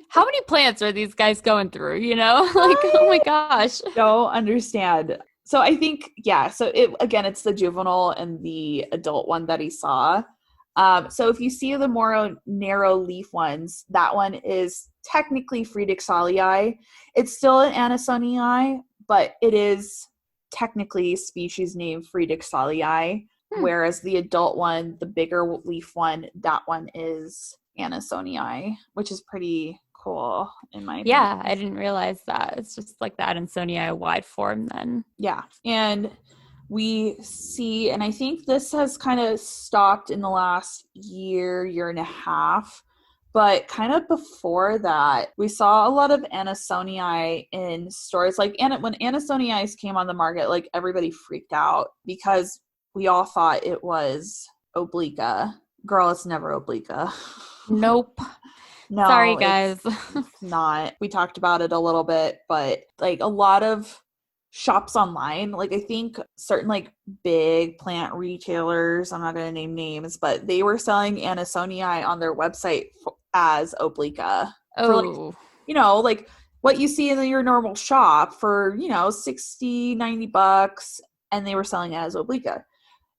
How many plants are these guys going through, you know? Like, oh my gosh. Don't understand. So I think, so it's the juvenile and the adult one that he saw. So if you see the more narrow leaf ones, that one is technically Friedrichssalii. It's still an Anisonii, but it is technically species name Friedrichssalii, whereas the adult one, the bigger leaf one, that one is Anisonii, which is pretty cool in my opinion. Yeah, I didn't realize that. It's just like the Anisonii wide form then. Yeah. And we see, and I think this has kind of stopped in the last year and a half, but kind of before that, we saw a lot of Anisonii in stores. Like when Anisonii came on the market, like everybody freaked out because we all thought it was obliqua. Girl, it's never obliqua. Nope. No, sorry guys. It's not. We talked about it a little bit, but like a lot of shops online, like I think certain like big plant retailers, I'm not going to name names, but they were selling Anisonii on their website as obliqua. For like, like what you see in your normal shop for, $60, $90, and they were selling it as obliqua.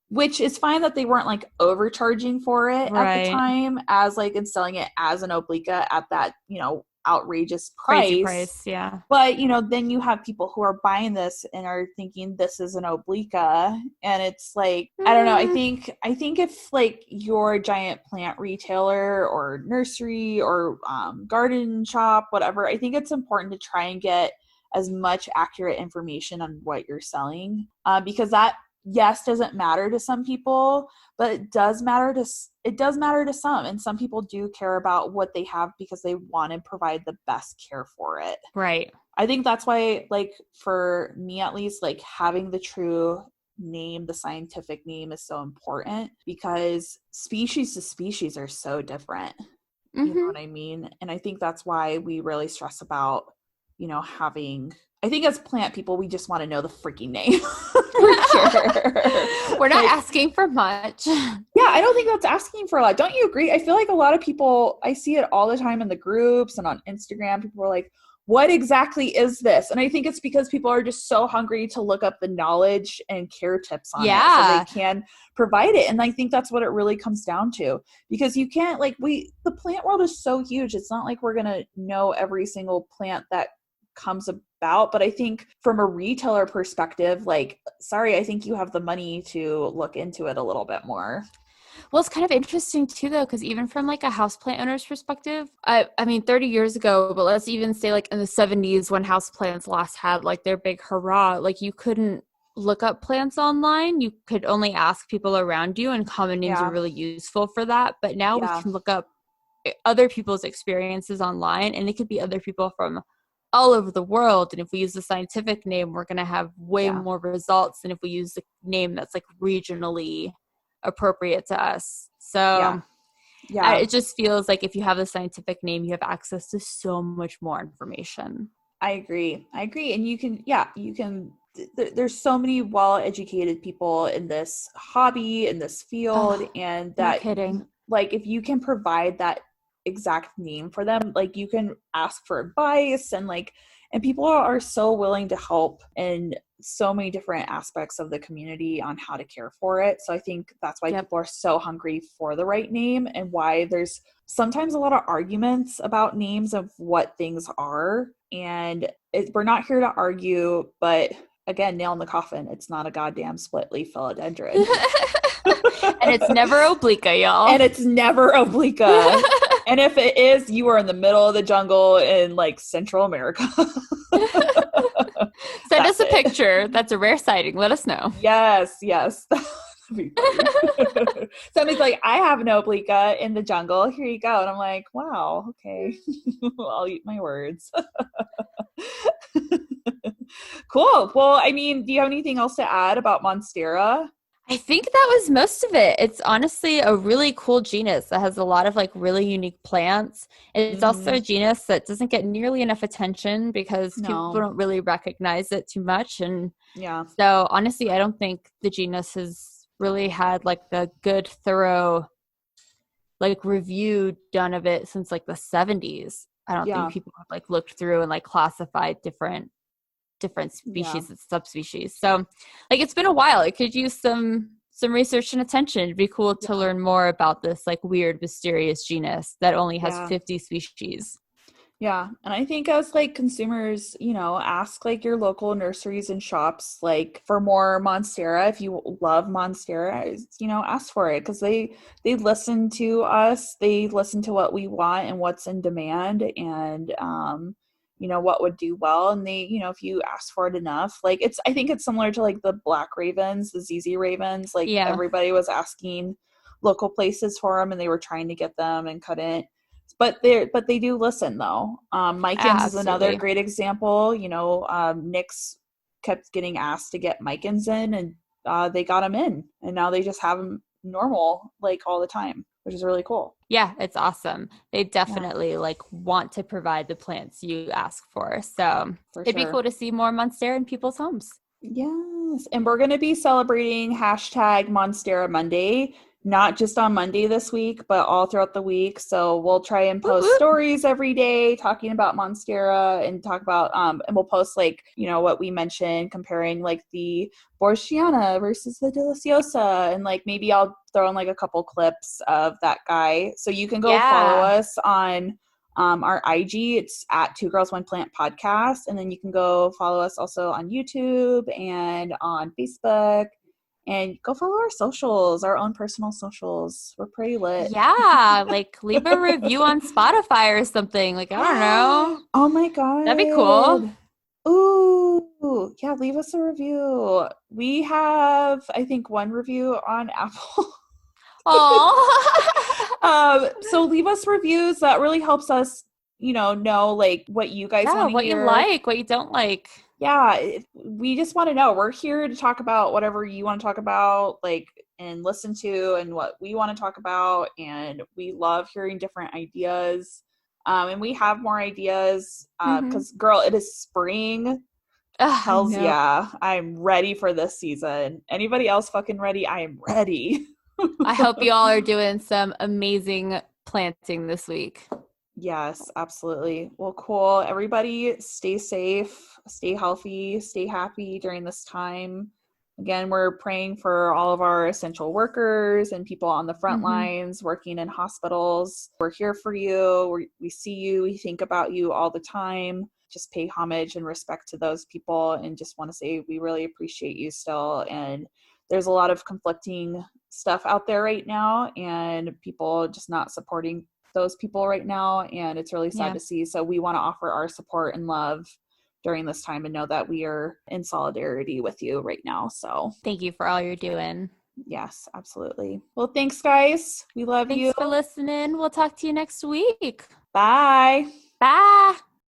which is fine that they weren't like overcharging for it at the time as like and selling it as an obliqua at that, you know, outrageous crazy price. Yeah. But, you know, then you have people who are buying this and are thinking this is an obliqua, and it's like, I don't know. I think if like you're a giant plant retailer or nursery or garden shop, whatever, I think it's important to try and get as much accurate information on what you're selling, because that, yes, doesn't matter to some people, but it does matter to some, and some people do care about what they have because they want to provide the best care for it. Right. I think that's why, like, for me at least, like, having the true name, the scientific name, is so important, because species to species are so different. Mm-hmm. You know what I mean? And I think that's why we really stress about, you know, having, I think as plant people, we just want to know the freaking name. For sure. We're not asking for much. Yeah, I don't think that's asking for a lot. Don't you agree? I feel like a lot of people, I see it all the time in the groups and on Instagram, people are like, what exactly is this? And I think it's because people are just so hungry to look up the knowledge and care tips on it so they can provide it. And I think that's what it really comes down to, because you can't, like, the plant world is so huge. It's not like we're going to know every single plant that comes about. But I think from a retailer perspective, like, sorry, I think you have the money to look into it a little bit more. Well, it's kind of interesting too, though, because even from like a houseplant owner's perspective, I mean, 30 years ago, but let's even say like in the 70s when houseplants last had like their big hurrah, like you couldn't look up plants online. You could only ask people around you, and common names are really useful for that. But now we can look up other people's experiences online, and it could be other people from all over the world. And if we use the scientific name, we're going to have way more results than if we use the name that's like regionally appropriate to us. So it just feels like if you have the scientific name, you have access to so much more information. I agree. And you can, there's so many well-educated people in this hobby, in this field, and that, no kidding. Like, if you can provide that exact name for them, like, you can ask for advice, and like, and people are so willing to help in so many different aspects of the community on how to care for it. So I think that's why people are so hungry for the right name, and why there's sometimes a lot of arguments about names of what things are. And we're not here to argue, but again, nail in the coffin, it's not a goddamn split leaf philodendron. And it's never obliqua, y'all. And it's never obliqua. And if it is, you are in the middle of the jungle in like Central America. Send us a picture. That's a rare sighting. Let us know. Yes. Somebody's like, I have an obliqua in the jungle. Here you go. And I'm like, wow, okay. I'll eat my words. Cool. Well, I mean, do you have anything else to add about Monstera? I think that was most of it. It's honestly a really cool genus that has a lot of like really unique plants. It's also a genus that doesn't get nearly enough attention because people don't really recognize it too much. And so honestly, I don't think the genus has really had like a good, thorough like review done of it since like the 70s. I don't think people have like looked through and like classified different species and subspecies. So like it's been a while. It could use some research and attention. It'd be cool to learn more about this like weird, mysterious genus that only has 50 species. Yeah. And I think as like consumers, you know, ask like your local nurseries and shops like for more Monstera. If you love Monstera, you know, ask for it, because they listen to us. They listen to what we want and what's in demand, and you know, what would do well. And they, you know, if you ask for it enough, like I think it's similar to like the black ravens, the ZZ ravens, like everybody was asking local places for them and they were trying to get them and couldn't, but they do listen though. Micans is another great example. You know, Nick's kept getting asked to get Micans in, and they got them in, and now they just have them normal, like all the time, which is really cool. Yeah, it's awesome. They definitely like want to provide the plants you ask for. So it'd be cool to see more Monstera in people's homes. Yes. And we're going to be celebrating #Monstera Monday not just on Monday this week, but all throughout the week. So we'll try and post Whoop, whoop. stories every day talking about Monstera and talk about, and we'll post like, what we mentioned, comparing like the Borsigiana versus the Deliciosa. And like, maybe I'll throw in like a couple clips of that guy. So you can go follow us on our IG. It's at Two Girls One Plant Podcast. And then you can go follow us also on YouTube and on Facebook. And go follow our socials, our own personal socials. We're pretty lit. Yeah, like leave a review on Spotify or something. Like, I don't know. Oh my God. That'd be cool. Ooh, yeah, leave us a review. We have, I think, one review on Apple. Oh. So leave us reviews. That really helps us, know like what you guys want to what hear. You like, what you don't like. Yeah, we just want to know. We're here to talk about whatever you want to talk about, like, and listen to, and what we want to talk about. And we love hearing different ideas. And we have more ideas because, girl, it is spring. Hells yeah. I'm ready for this season. Anybody else fucking ready? I am ready. I hope you all are doing some amazing planting this week. Yes, absolutely. Well, cool. Everybody stay safe, stay healthy, stay happy during this time. Again, we're praying for all of our essential workers and people on the front lines working in hospitals. We're here for you. We see you. We think about you all the time. Just pay homage and respect to those people, and just want to say we really appreciate you still. And there's a lot of conflicting stuff out there right now, and people just not supporting those people right now, and it's really sad to see. So we want to offer our support and love during this time, and know that we are in solidarity with you right now. So thank you for all you're doing. Yes, absolutely. Well, thanks guys. We love you. Thanks for listening. We'll talk to you next week. Bye.